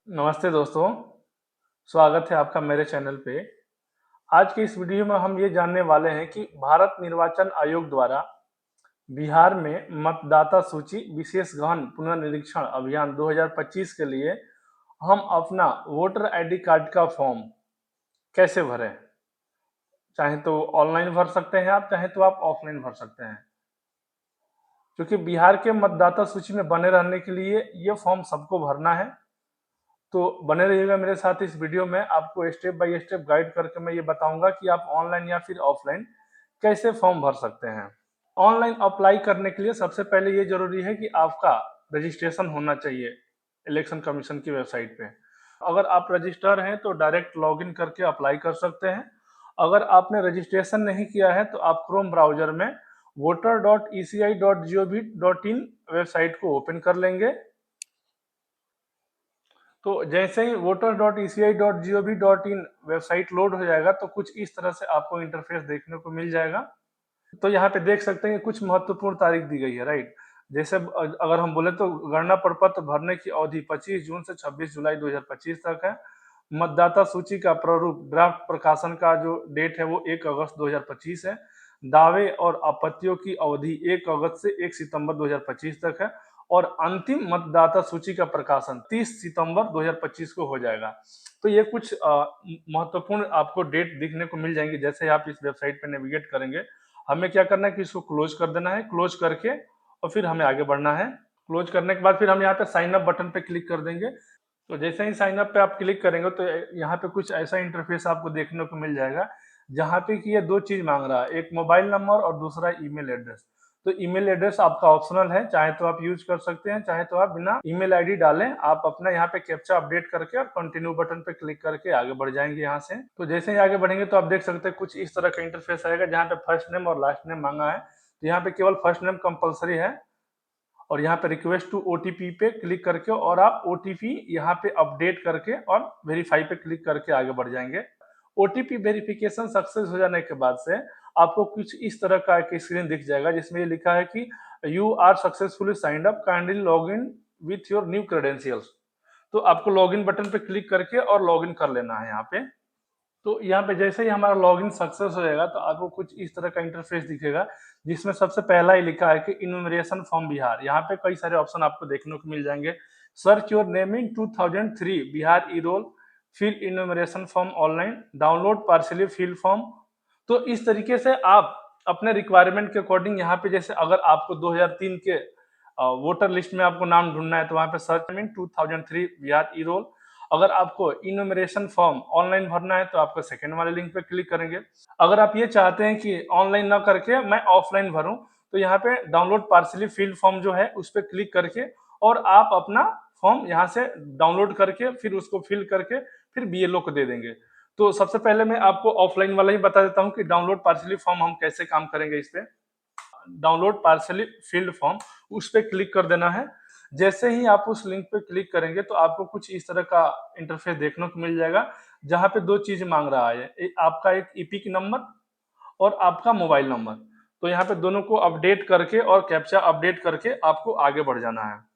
नमस्ते दोस्तों, स्वागत है आपका मेरे चैनल पे। आज की इस वीडियो में हम ये जानने वाले हैं कि भारत निर्वाचन आयोग द्वारा बिहार में मतदाता सूची विशेष गहन पुनर्निरीक्षण अभियान 2025 के लिए हम अपना वोटर आईडी कार्ड का फॉर्म कैसे भरें। चाहे तो ऑनलाइन भर सकते हैं आप, चाहे तो आप ऑफलाइन भर सकते हैं। क्योंकि बिहार के मतदाता सूची में बने रहने के लिए ये फॉर्म सबको भरना है। तो बने रहिएगा मेरे साथ इस वीडियो में। आपको स्टेप बाय स्टेप गाइड करके मैं ये बताऊंगा कि आप ऑनलाइन या फिर ऑफलाइन कैसे फॉर्म भर सकते हैं। ऑनलाइन अप्लाई करने के लिए सबसे पहले ये जरूरी है कि आपका रजिस्ट्रेशन होना चाहिए इलेक्शन कमीशन की वेबसाइट पे। अगर आप रजिस्टर हैं तो डायरेक्ट लॉगिन करके अप्लाई कर सकते हैं। अगर आपने रजिस्ट्रेशन नहीं किया है तो आप क्रोम ब्राउजर में voter.eci.gov.in वेबसाइट को ओपन कर लेंगे। तो जैसे ही voter.eci.gov.in वेबसाइट लोड हो जाएगा तो कुछ इस तरह से आपको इंटरफेस देखने को मिल जाएगा। तो यहाँ पे देख सकते हैं कुछ महत्वपूर्ण तारीख दी गई है, राइट। जैसे अगर हम बोले तो गणना प्रपत्र भरने की अवधि 25 जून से 26 जुलाई 2025 तक है। मतदाता सूची का प्रारूप ड्राफ्ट प्रकाशन का जो डेट है वो 1 अगस्त 2025 है। दावे और आपत्तियों की अवधि 1 अगस्त से 1 सितंबर 2025 तक है। और अंतिम मतदाता सूची का प्रकाशन 30 सितंबर 2025 को हो जाएगा। तो ये कुछ महत्वपूर्ण आपको डेट दिखने को मिल जाएंगे। जैसे आप इस वेबसाइट पर नेविगेट करेंगे, हमें क्या करना है कि इसको क्लोज कर देना है। क्लोज करके और फिर हमें आगे बढ़ना है। क्लोज करने के बाद फिर हम यहाँ पे साइन अप बटन पे क्लिक कर देंगे। तो जैसे ही साइन अप पे आप क्लिक करेंगे तो यहाँ पे कुछ ऐसा इंटरफेस आपको देखने को मिल जाएगा जहाँ पे कि ये दो चीज मांग रहा है, एक मोबाइल नंबर और दूसरा ईमेल एड्रेस। तो ईमेल एड्रेस आपका ऑप्शनल है, चाहे तो आप यूज कर सकते हैं, चाहे तो आप बिना ईमेल आईडी डालें आप अपना यहाँ पे कैप्चा अपडेट करके और कंटिन्यू बटन पे क्लिक करके आगे बढ़ जाएंगे यहाँ से। तो जैसे ही आगे बढ़ेंगे तो आप देख सकते हैं कुछ इस तरह का इंटरफेस आएगा जहाँ पे फर्स्ट नेम और लास्ट नेम मांगा है। तो यहाँ पे केवल फर्स्ट नेम कंपलसरी है और यहाँ पे रिक्वेस्ट टू ओटीपी पे क्लिक करके और आप ओटीपी यहाँ पे अपडेट करके और वेरीफाई पे क्लिक करके आगे बढ़ जाएंगे। ओटीपी वेरिफिकेशन सक्सेस हो जाने के बाद से आपको कुछ इस तरह का एक स्क्रीन दिख जाएगा जिसमें ये लिखा है कि you are successfully signed up, kindly log in with your new credentials. तो आपको लॉगिन बटन पे क्लिक करके और लॉगिन कर लेना है यहाँ पे। तो यहाँ पे जैसे ही हमारा लॉगिन सक्सेस हो जाएगा तो आपको कुछ इस तरह का इंटरफेस दिखेगा जिसमें सबसे पहला ही लिखा है कि इन्यूमरेशन फॉर्म बिहार। यहाँ पे कई सारे ऑप्शन आपको देखने को मिल जाएंगे। Search your name in 2003 Bihar E roll, fill enumeration form online, download partially fill form. तो इस तरीके से आप अपने रिक्वायरमेंट के अकॉर्डिंग यहाँ पे जैसे अगर आपको 2003 के वोटर लिस्ट में आपको नाम ढूंढना है तो वहाँ पे search in 2003 Bihar E roll. अगर आपको इनोमिनेशन फॉर्म ऑनलाइन भरना है तो आपको सेकंड वाले लिंक पे क्लिक करेंगे। अगर आप ये चाहते हैं कि ऑनलाइन ना करके मैं ऑफलाइन भरूं तो यहाँ पे डाउनलोड पार्सली फिल फॉर्म जो है उस पर क्लिक करके और आप अपना फॉर्म यहाँ से डाउनलोड करके फिर उसको फिल करके फिर बीएलओ को दे देंगे। तो सबसे पहले मैं आपको ऑफलाइन वाला ही बता देता हूँ कि डाउनलोड पार्सली फॉर्म हम कैसे काम करेंगे। इस पे डाउनलोड पार्सली फिल्ड फॉर्म उस पर क्लिक कर देना है। जैसे ही आप उस लिंक पे क्लिक करेंगे तो आपको कुछ इस तरह का इंटरफेस देखने को मिल जाएगा जहां पे दो चीज मांग रहा है, आपका एक ईपिक नंबर और आपका मोबाइल नंबर। तो यहाँ पे दोनों को अपडेट करके और कैप्चा अपडेट करके आपको आगे बढ़ जाना है।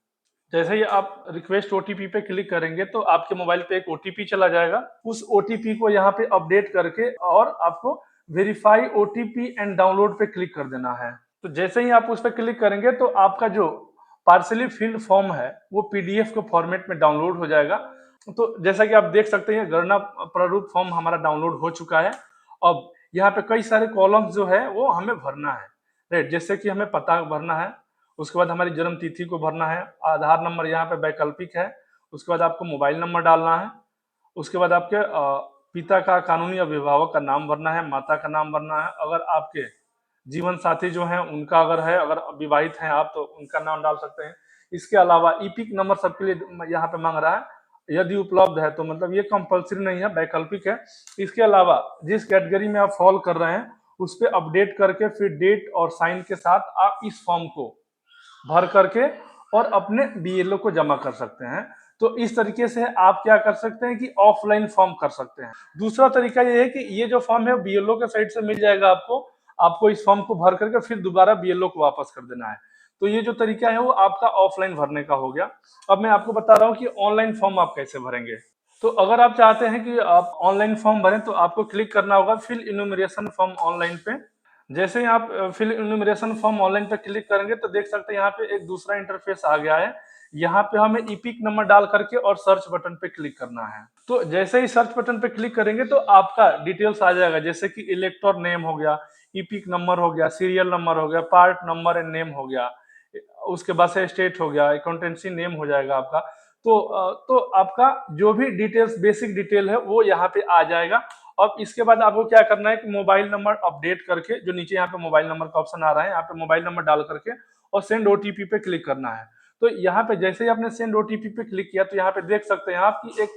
जैसे ही आप रिक्वेस्ट ओटीपी पे क्लिक करेंगे तो आपके मोबाइल पे एक ओटीपी चला जाएगा। उस ओटीपी को यहाँ पे अपडेट करके और आपको वेरीफाई ओटीपी एंड डाउनलोड पे क्लिक कर देना है। तो जैसे ही आप उस पर क्लिक करेंगे तो आपका जो पार्सली फिल्ड फॉर्म है वो पीडीएफ के फॉर्मेट में डाउनलोड हो जाएगा। तो जैसा कि आप देख सकते हैं गणना प्रारूप फॉर्म हमारा डाउनलोड हो चुका है। अब यहाँ पे कई सारे कॉलम्स जो है वो हमें भरना है, राइट। जैसे कि हमें पता भरना है, उसके बाद हमारी जन्म तिथि को भरना है, आधार नंबर यहाँ पे वैकल्पिक है, उसके बाद आपको मोबाइल नंबर डालना है, उसके बाद आपके पिता का कानूनी अभिभावक का नाम भरना है, माता का नाम भरना है, अगर आपके जीवन साथी जो है उनका अगर है, अगर विवाहित हैं आप तो उनका नाम डाल सकते हैं। इसके अलावा ईपिक नंबर सबके लिए यहाँ पे मांग रहा है, यदि उपलब्ध है तो मतलब ये कंपलसरी नहीं है, वैकल्पिक है। इसके अलावा जिस कैटेगरी में आप फॉलो कर रहे हैं उस पर अपडेट करके फिर डेट और साइन के साथ आप इस फॉर्म को भर करके और अपने बीएलओ को जमा कर सकते हैं। तो इस तरीके से आप क्या कर सकते हैं कि ऑफलाइन फॉर्म कर सकते हैं। दूसरा तरीका ये है कि ये जो फॉर्म है बीएलओ के साइड से मिल जाएगा आपको। आपको इस फॉर्म को भर करके फिर दोबारा बीएलओ को वापस कर देना है। तो ये जो तरीका है वो आपका ऑफलाइन भरने का हो गया। अब मैं आपको बता रहा हूँ कि ऑनलाइन फॉर्म आप कैसे भरेंगे। तो अगर आप चाहते हैं कि आप ऑनलाइन फॉर्म भरें तो आपको क्लिक करना होगा फिल इन्यूमरेशन फॉर्म ऑनलाइन पे। जैसे ही आप फिल इन्यूमरेशन फॉर्म ऑनलाइन पे क्लिक करेंगे तो देख सकते हैं यहाँ पे एक दूसरा इंटरफेस आ गया है। यहाँ पे हमें ईपिक नंबर डाल करके और सर्च बटन पे क्लिक करना है। तो जैसे ही सर्च बटन पे क्लिक करेंगे तो आपका डिटेल्स आ जाएगा, जैसे कि इलेक्टर नेम हो गया, ईपिक नंबर हो गया, सीरियल नंबर हो गया, पार्ट नंबर एंड नेम हो गया, उसके बाद से स्टेट हो गया, अकाउंटेंसी नेम हो जाएगा आपका। तो आपका जो भी डिटेल्स बेसिक डिटेल है वो यहाँ पे आ जाएगा। अब इसके बाद आपको क्या करना है कि मोबाइल नंबर अपडेट करके, जो नीचे यहाँ पे मोबाइल नंबर का ऑप्शन आ रहा है, यहाँ पे मोबाइल नंबर डाल करके और सेंड ओटीपी पे क्लिक करना है। तो यहाँ पे जैसे ही आपने सेंड ओटीपी पे क्लिक किया तो यहाँ पे देख सकते हैं आप कि एक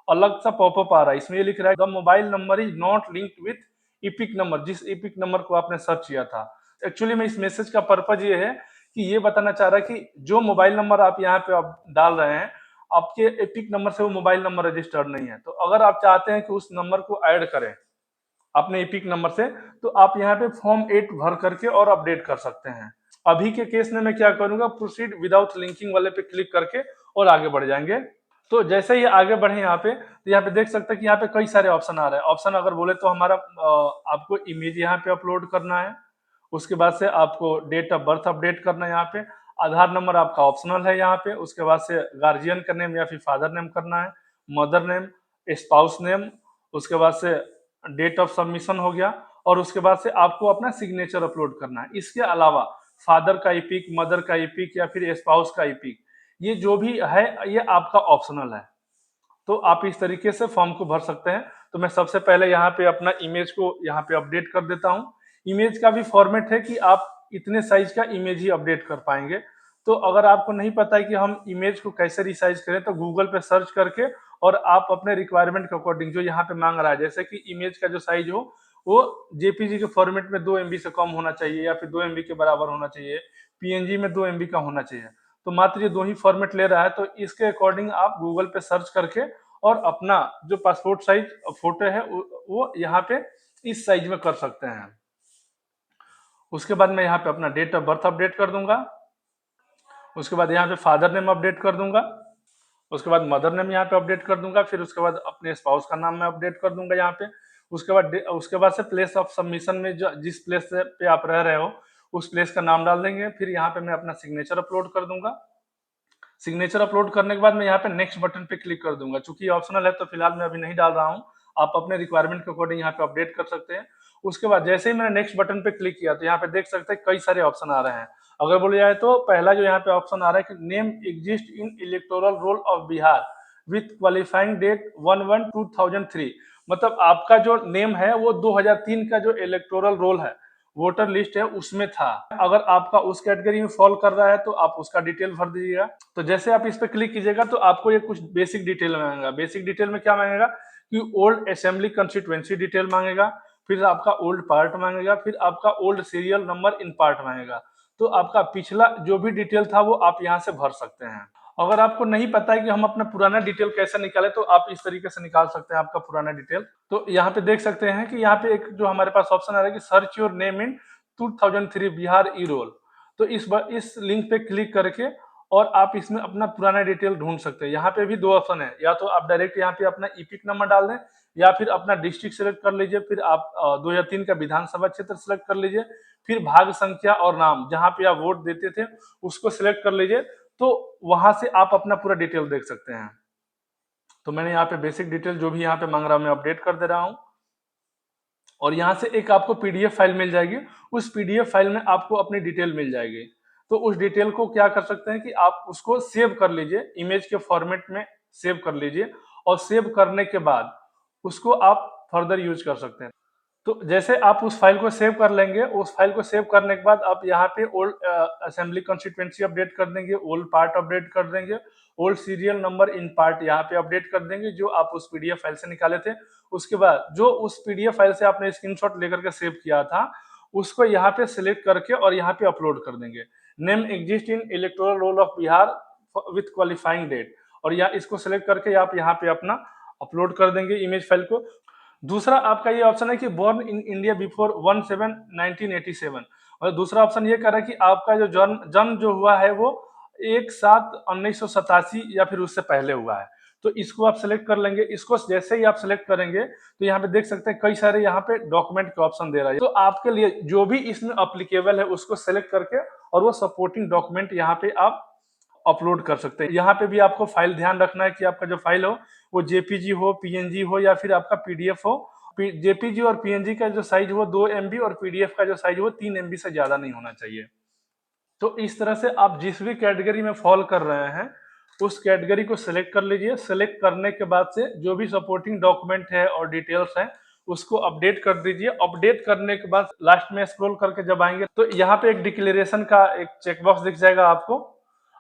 अलग सा पॉपअप आ रहा है, इसमें ये लिख रहा है the mobile number is not linked with EPIC number, जिस ईपिक नंबर को आपने सर्च किया था। एक्चुअली में इस मैसेज का पर्पज ये है कि ये बताना चाह रहा है कि जो मोबाइल नंबर आप यहाँ पे आप डाल रहे हैं, आपके एपिक नंबर से वो मोबाइल नंबर रजिस्टर्ड नहीं है। तो अगर आप चाहते हैं कि उस नंबर को ऐड करें अपने एपिक नंबर से, तो आप यहाँ पे फॉर्म 8 भर करके और अपडेट कर सकते हैं। अभी के केस में मैं क्या करूंगा, प्रोसीड विदाउट लिंकिंग वाले पे क्लिक करके और आगे बढ़ जाएंगे। तो जैसे ही आगे बढ़े यहाँ पे, तो यहाँ पे देख सकते हैं कि यहाँ पे कई सारे ऑप्शन आ रहे हैं। ऑप्शन अगर बोले तो हमारा आपको इमेज यहाँ पे अपलोड करना है, उसके बाद से आपको डेट ऑफ बर्थ अपडेट करना है यहाँ पे, आधार नंबर आपका ऑप्शनल है यहाँ पे, उसके बाद से गार्जियन का नेम या फिर फादर नेम करना है, मदर नेम, स्पाउस नेम, उसके बाद से डेट ऑफ सबमिशन हो गया, और उसके बाद से आपको अपना सिग्नेचर अपलोड करना है। इसके अलावा फादर का ईपिक, मदर का ईपिक या फिर स्पाउस का ईपिक, ये जो भी है ये आपका ऑप्शनल है। तो आप इस तरीके से फॉर्म को भर सकते हैं। तो मैं सबसे पहले यहाँ पे अपना इमेज को यहाँ पे अपडेट कर देता हूँ। इमेज का भी फॉर्मेट है कि आप इतने साइज का इमेज ही अपडेट कर पाएंगे। तो अगर आपको नहीं पता है कि हम इमेज को कैसे रिसाइज करें, तो गूगल पे सर्च करके और आप अपने रिक्वायरमेंट के अकॉर्डिंग जो यहाँ पे मांग रहा है, जैसे कि इमेज का जो साइज हो वो जेपीजी के फॉर्मेट में 2 MB से कम होना चाहिए या फिर 2 MB के बराबर होना चाहिए, पीएनजी में 2 MB का होना चाहिए। तो मात्र ये 2 ही फॉर्मेट ले रहा है, तो इसके अकॉर्डिंग आप गूगल पे सर्च करके और अपना जो पासपोर्ट साइज फोटो है वो यहाँ पे इस साइज में कर सकते हैं। उसके बाद मैं यहाँ पे अपना डेट ऑफ बर्थ अपडेट कर दूंगा, उसके बाद यहाँ पे फादर नेम अपडेट कर दूंगा, उसके बाद मदर नेम यहाँ पे अपडेट कर दूंगा, फिर उसके बाद अपने स्पाउस का नाम मैं अपडेट कर दूंगा यहाँ पे। उसके बाद से प्लेस ऑफ सबमिशन में जो जिस प्लेस पे आप रह रहे हो उस प्लेस का नाम डाल देंगे। फिर यहाँ पे मैं अपना सिग्नेचर अपलोड कर दूंगा। सिग्नेचर अपलोड करने के बाद मैं यहाँ पे नेक्स्ट बटन पे क्लिक कर दूंगा। चूंकि ऑप्शनल है तो फिलहाल मैं अभी नहीं डाल रहा हूँ, आप अपने रिक्वायरमेंट के अकॉर्डिंग यहाँ पे अपडेट कर सकते हैं। उसके बाद जैसे ही मैंने नेक्स्ट बटन पे क्लिक किया तो यहाँ पे देख सकते हैं कई सारे ऑप्शन आ रहे हैं। अगर बोले जाए तो पहला जो यहाँ पे ऑप्शन आ रहा है कि name exist in electoral roll of Bihar with qualifying date 1/1/2003, मतलब आपका जो नेम है वो 2003 का जो इलेक्टोरल रोल है, वोटर लिस्ट है, उसमें था। अगर आपका उस कैटेगरी में फॉल कर रहा है तो आप उसका डिटेल भर दीजिएगा। तो जैसे आप इस पे क्लिक कीजिएगा तो आपको ये कुछ बेसिक डिटेल मांगेगा। बेसिक डिटेल में क्या मांगेगा कि ओल्ड असेंबली कंस्टिट्यूएंसी डिटेल मांगेगा, फिर आपका ओल्ड पार्ट मांगेगा, फिर आपका old serial number in part मांगेगा। तो आपका पिछला जो भी डिटेल था वो आप यहाँ से भर सकते हैं। अगर आपको नहीं पता है कि हम अपना पुराना डिटेल कैसे निकाले तो आप इस तरीके से निकाल सकते हैं आपका पुराना डिटेल। तो यहाँ पे देख सकते हैं कि यहाँ पे एक जो हमारे पास ऑप्शन आ रहा है कि search your name in 2003 Bihar E roll. तो इस लिंक पे क्लिक करके और आप इसमें अपना पुराना डिटेल ढूंढ सकते हैं। यहाँ पे भी 2 ऑप्शन है, या तो आप डायरेक्ट यहाँ पे अपना ईपिक नंबर डाल दें या फिर अपना डिस्ट्रिक्ट सेलेक्ट कर लीजिए, फिर आप 2003 का विधानसभा क्षेत्र सेलेक्ट कर लीजिए, फिर भाग संख्या और नाम जहाँ पे आप वोट देते थे उसको सिलेक्ट कर लीजिए। तो वहां से आप अपना पूरा डिटेल देख सकते हैं। तो मैंने यहाँ पे बेसिक डिटेल जो भी यहाँ पे मांग रहा हूँ मैं अपडेट कर दे रहा हूँ, और यहाँ से एक आपको पीडीएफ फाइल मिल जाएगी। उस पीडीएफ फाइल में आपको अपनी डिटेल मिल जाएगी। तो उस डिटेल को क्या कर सकते हैं कि आप उसको सेव कर लीजिए, इमेज के फॉर्मेट में सेव कर लीजिए, और सेव करने के बाद उसको आप फर्दर यूज कर सकते हैं। तो जैसे आप उस फाइल को सेव कर लेंगे, उस फाइल को सेव करने के बाद आप यहाँ पे ओल्ड असेंबली कंस्टिट्यूएंसी अपडेट कर देंगे, ओल्ड पार्ट अपडेट कर देंगे, old serial number in part यहाँ पे अपडेट कर देंगे जो आप उस पीडीएफ फाइल से निकाले थे। उसके बाद जो उस पीडीएफ फाइल से आपने स्क्रीनशॉट लेकर के सेव किया था उसको यहाँ पे सिलेक्ट करके और यहाँ पे अपलोड कर देंगे। Name exist in electoral roll of Bihar with qualifying date, और या इसको सिलेक्ट करके आप यहाँ पे अपना अपलोड कर देंगे इमेज फाइल को। दूसरा आपका ये ऑप्शन है कि बोर्न इन इंडिया बिफोर 1/7/1987, और दूसरा ऑप्शन ये कह रहा है कि आपका जो जन्म जन्म जो हुआ है वो 1/7/1987 या फिर उससे पहले हुआ है। तो इसको आप सेलेक्ट कर लेंगे। इसको जैसे ही आप सेलेक्ट करेंगे तो यहाँ पे देख सकते हैं कई सारे यहाँ पे डॉक्यूमेंट के ऑप्शन दे रहा है। तो आपके लिए जो भी इसमें अप्लीकेबल है उसको सेलेक्ट करके और वो सपोर्टिंग डॉक्यूमेंट यहाँ पे आप अपलोड कर सकते हैं। यहाँ पे भी आपको फाइल ध्यान रखना है कि आपका जो फाइल हो वो जेपीजी हो, पीएनजी हो या फिर आपका पीडीएफ हो। जेपीजी और पीएनजी का जो साइज हो 2 एमबी और पीडीएफ का जो साइज हो 3 एमबी से ज्यादा नहीं होना चाहिए। तो इस तरह से आप जिस भी कैटेगरी में फॉल कर रहे हैं उस कैटेगरी को सिलेक्ट कर लीजिए। सिलेक्ट करने के बाद से जो भी सपोर्टिंग डॉक्यूमेंट है और डिटेल्स है उसको अपडेट कर दीजिए। अपडेट करने के बाद लास्ट में स्क्रॉल करके जब आएंगे तो यहाँ पे एक डिक्लेरेशन का एक चेकबॉक्स दिख जाएगा आपको।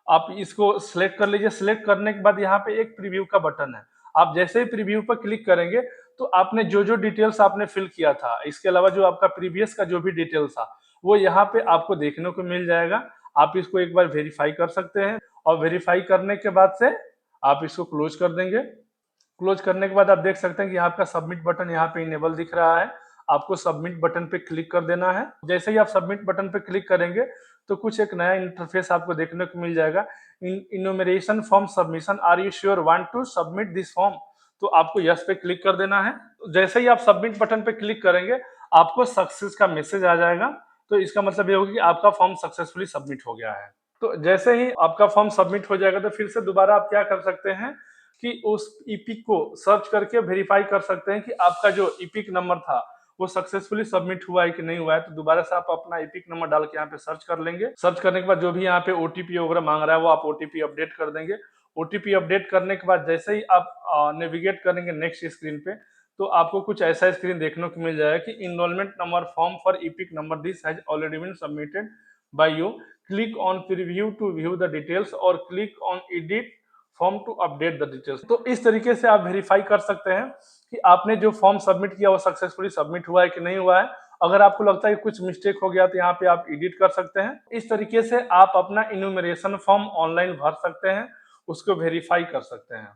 आप इसको सिलेक्ट कर लीजिए। सिलेक्ट करने के बाद यहाँ पे एक प्रीव्यू का बटन है। आप जैसे ही प्रीव्यू पर क्लिक करेंगे तो आपने जो जो डिटेल्स आपने फिल किया था, इसके अलावा जो आपका प्रीवियस का जो भी डिटेल्स था वो यहाँ पे आपको देखने को मिल जाएगा। आप इसको एक बार वेरीफाई कर सकते हैं और वेरीफाई करने के बाद से आप इसको क्लोज कर देंगे। क्लोज करने के बाद आप देख सकते हैं कि आपका सबमिट बटन यहाँ पे इनेबल दिख रहा है। आपको सबमिट बटन पे क्लिक कर देना है। जैसे ही आप सबमिट बटन पे क्लिक करेंगे तो कुछ एक नया इंटरफेस आपको देखने को मिल जाएगा। Enumeration form submission, are you sure want to submit this form? तो आपको यस पे क्लिक कर देना है। जैसे ही आप सबमिट बटन पे क्लिक करेंगे आपको सक्सेस का मैसेज आ जाएगा। तो इसका मतलब ये होगा कि आपका फॉर्म सक्सेसफुली सबमिट हो गया है। तो जैसे ही आपका फॉर्म सबमिट हो जाएगा तो फिर से दोबारा आप क्या कर सकते हैं कि उस ईपिक को सर्च करके वेरीफाई कर सकते हैं कि आपका जो ईपिक नंबर था वो सक्सेसफुली सबमिट हुआ है कि नहीं हुआ है। तो दोबारा से आप अपना ईपिक नंबर डाल के यहाँ पे सर्च कर लेंगे। सर्च करने के बाद जो भी यहाँ पे ओटीपी वगैरह मांग रहा है वो आप ओटीपी अपडेट कर देंगे। ओटीपी अपडेट करने के बाद जैसे ही आप नेविगेट करेंगे नेक्स्ट स्क्रीन पे तो आपको कुछ ऐसा स्क्रीन देखने को मिल जाएगा कि enrolment number form for EPIC number this has already been submitted by you. Click on preview to view the details और click on edit form to update the details. तो इस तरीके से आप वेरीफाई कर सकते हैं कि आपने जो फॉर्म सबमिट किया वो सक्सेसफुली सबमिट हुआ है कि नहीं हुआ है। अगर आपको लगता है कि कुछ मिस्टेक हो गया तो यहाँ पे आप एडिट कर सकते हैं। इस तरीके से आप अपना इन्यूमरेशन फॉर्म ऑनलाइन भर सकते हैं, उसको वेरीफाई कर सकते हैं।